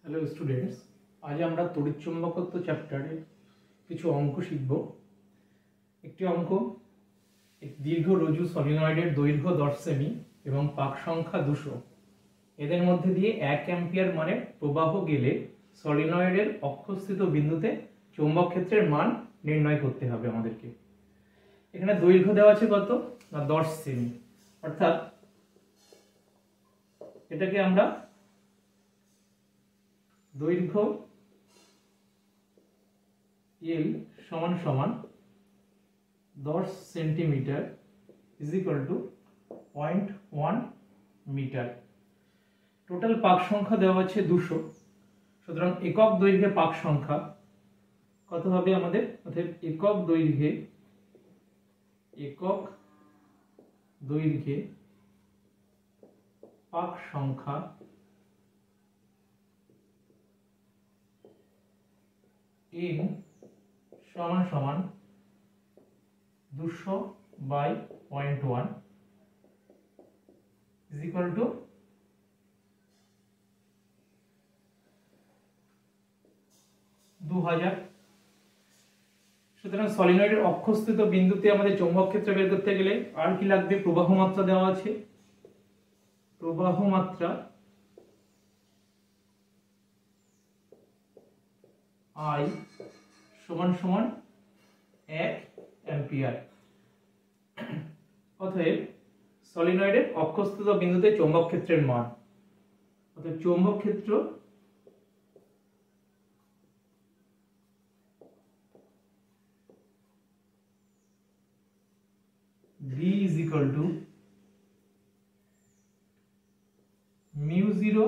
Hello students, আজ আমরা তড়িৎচুম্বকত্ব চ্যাপ্টারে কিছু অঙ্ক শিখব। একটি অঙ্ক, দীর্ঘ রজ্জু সলিনয়েডের দৈর্ঘ্য 10 সেমি এবং পাক সংখ্যা 200, এদের মধ্যে দিয়ে 1 অ্যাম্পিয়ার মানের প্রবাহ গেলে সলিনয়েডের অক্ষস্থিত বিন্দুতে চৌম্বক ক্ষেত্রের মান নির্ণয় করতে হবে আমাদেরকে। এখানে দৈর্ঘ্য দেওয়া আছে কত না 10 সেমি, অর্থাৎ এটাকে আমরা দৈর্ঘ্য L সমান সমান 10 centimetre is equal to 0.1 metre. Total পাক সংখ্যা দেওয়া আছে 200, সুতরাং একক দৈর্ঘ্যে পাক সংখ্যা কত হবে আমাদের? অর্থাৎ একক দৈর্ঘ্যে পাক সংখ্যা n সমান সমান 200 বাই 0.1 ইজ ইকুয়াল টু 2000। সুতরাং সলিনয়েডের অক্ষস্থিত বিন্দুতে আমাদের চৌম্বক ক্ষেত্র বের করতে গেলে আর কি লাগবে? প্রবাহ মাত্রা দেওয়া আছে। প্রবাহ মাত্রা I সমান সমান 1 অ্যাম্পিয়ার। অতএব সলিনয়েডের অক্ষস্থিত বিন্দুতে চৌম্বক ক্ষেত্রের মান, অর্থাৎ চৌম্বক ক্ষেত্র B is equal to μ0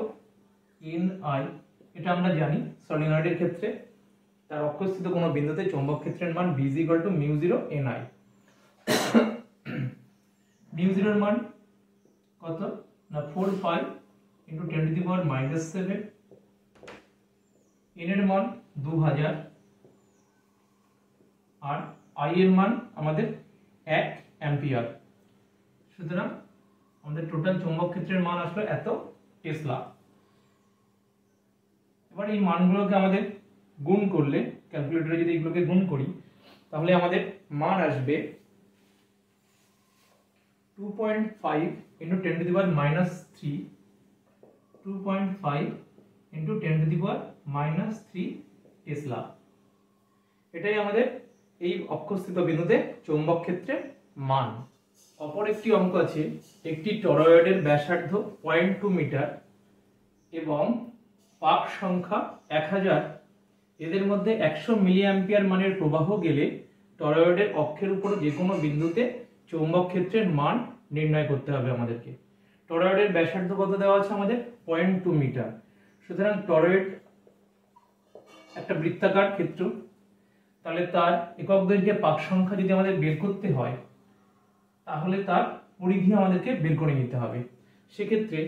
Ni। এটা আমরা জানি সলিনয়েডের ক্ষেত্রে তার অক্ষস্থিত কোনো বিন্দুতে চৌম্বক ক্ষেত্রের মান B is equal to μ0 Ni। μ0 এর মান কত না 4 পাই into 10 to the power -7, n এর মান 2000 আর I এর মান আমাদের 1 অ্যাম্পিয়ার। সুতরাং আমাদের টোটাল চৌম্বক ক্ষেত্রের মান আসলো এত টেসলা। এবার এই মানগুলোকে আমাদের গুণ করলে, ক্যালকুলেটরে যদি এগুলোকে গুণ করি, তাহলে আমাদের মান আসবে 2.5 into 10 to the power -3, 2.5 into 10 to the power -3 Tesla. এটাই আমাদের এই অক্ষস্থিত বিন্দুতে চৌম্বক ক্ষেত্রের মান। অপর একটি অঙ্ক আছে, একটি টরয়েডের ব্যাসার্ধ 0.2 মিটার এবং পাক সংখ্যা 1000, এদের মধ্যে 100 মিলি অ্যাম্পিয়ার মানের প্রবাহ গেলে টরয়েডের অক্ষের উপর যে কোনো বিন্দুতে চৌম্বক ক্ষেত্রের মান নির্ণয় করতে হবে আমাদেরকে। টরয়েডের ব্যাসার্ধ কত দেওয়া আছে আমাদের? 0.2 মিটার। সুতরাং টরয়েড একটা বৃত্তাকার ক্ষেত্র, তাহলে তার একক দৈর্ঘ্যে পাক সংখ্যা যদি আমাদের বের করতে হয়, তাহলে তার পরিধি আমাদেরকে বের করে নিতে হবে। সেক্ষেত্রে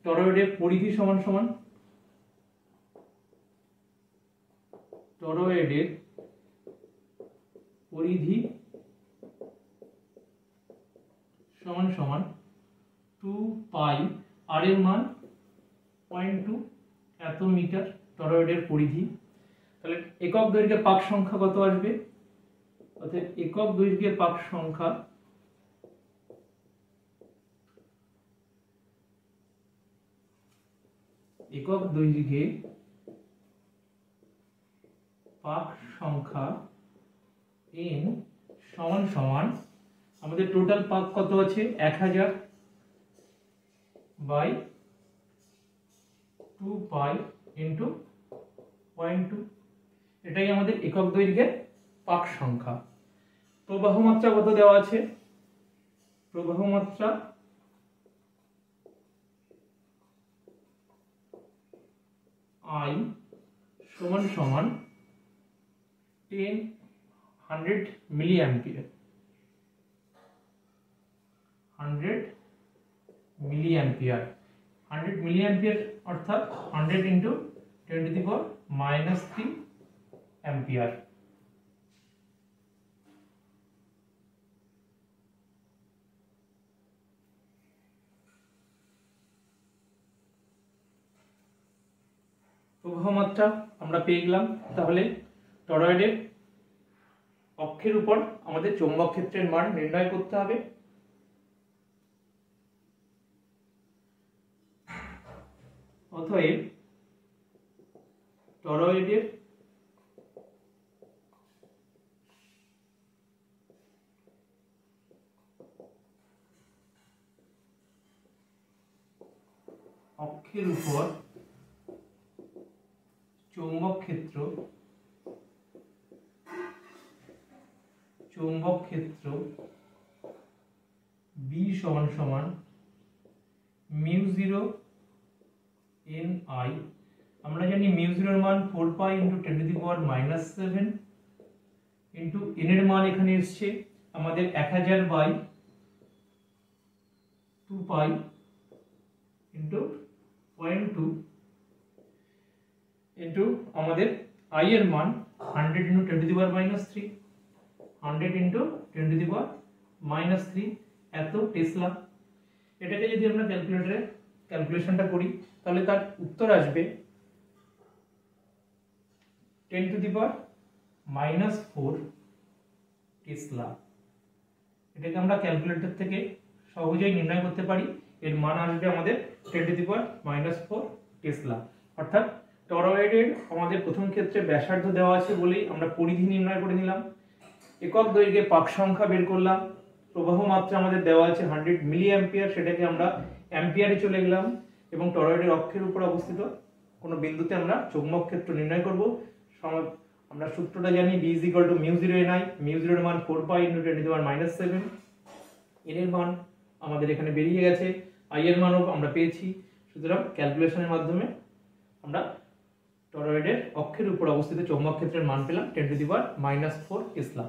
টরয়েডের পরিধি সমান সমান টরয়েডের পরিধি সমান সমান 2 পাই, আর এর মান 0.2 এত মিটার টরয়েডের পরিধি। তাহলে একক দৈর্ঘ্যে পাক সংখ্যা কত আসবে? অর্থাৎ একক দৈর্ঘ্যে পাক সংখ্যা একক দৈর্ঘ্যে পাক সংখ্যা n সমান সমান আমাদের টোটাল পাক কত আছে? 1000 বাই 2 পাই ইনটু 0.2, এটাই আমাদের একক দৈর্ঘ্যের পাক সংখ্যা। প্রবাহ মাত্রা কত দেওয়া আছে? প্রবাহ মাত্রা I সমান সমান 100 milliampere. 100 milliampere, 100 milliampere অর্থাৎ 100 into 10 to the power -3 ampere. প্রবাহ মাত্রা আমরা পেয়ে গেলাম। তাহলে টরয়েডের অক্ষের উপর আমাদের চৌম্বক ক্ষেত্রের মান নির্ণয় করতে হবে। অতএব টরয়েডের অক্ষের উপর চৌম্বক ক্ষেত্র B সমান সমান μ0 Ni। আমরা জানি μ0 এর মান 4 পাই × 10⁻⁻7 ইন্টু n এর মান এখানে এসছে আমাদের 1000/2 পাই ইন্টু 0.2 ইন্টু আমাদের i এর মান 100 × 10⁻³ 100 × 10⁻³ এত টেসলা। এটাকে যদি আমরা ক্যালকুলেটরে ক্যালকুলেশনটা করি তাহলে তার উত্তর আসবে 10⁻⁻4 টেসলা। এটাকে আমরা ক্যালকুলেটর থেকে সহজেই নির্ণয় করতে পারি। এর মান আসবে আমাদের 10⁻⁻4 টেসলা। অর্থাৎ টরয়েডের আমাদের প্রথম ক্ষেত্রে ব্যাসার্ধ দেওয়া আছে বলেই আমরা পরিধি নির্ণয় করে নিলাম, একক দৈর্ঘ্যে পাক সংখ্যা বের করলাম, প্রবাহ মাত্রা আমাদের দেওয়া আছে 100 মিলি অ্যাম্পিয়ার, সেটাকে আমরা অ্যাম্পিয়ারে চলে গেলাম এবং টরয়েডের অক্ষের উপর অবস্থিত কোনো বিন্দুতে আমরা চৌম্বক ক্ষেত্র নির্ণয় করব। আমরা সূত্রটা জানি B = μ0 Ni। μ0 এর মান 4 পাই × 10⁻⁷। n এর মান আমাদের এখানে বেরিয়ে গেছে, i এর মানও আমরা পেয়েছি। সুতরাং ক্যালকুলেশনের মাধ্যমে আমরা টরয়েডের অক্ষের উপর অবস্থিত চৌম্বক ক্ষেত্রের মান পেলাম 10⁻⁻4 টেসলা।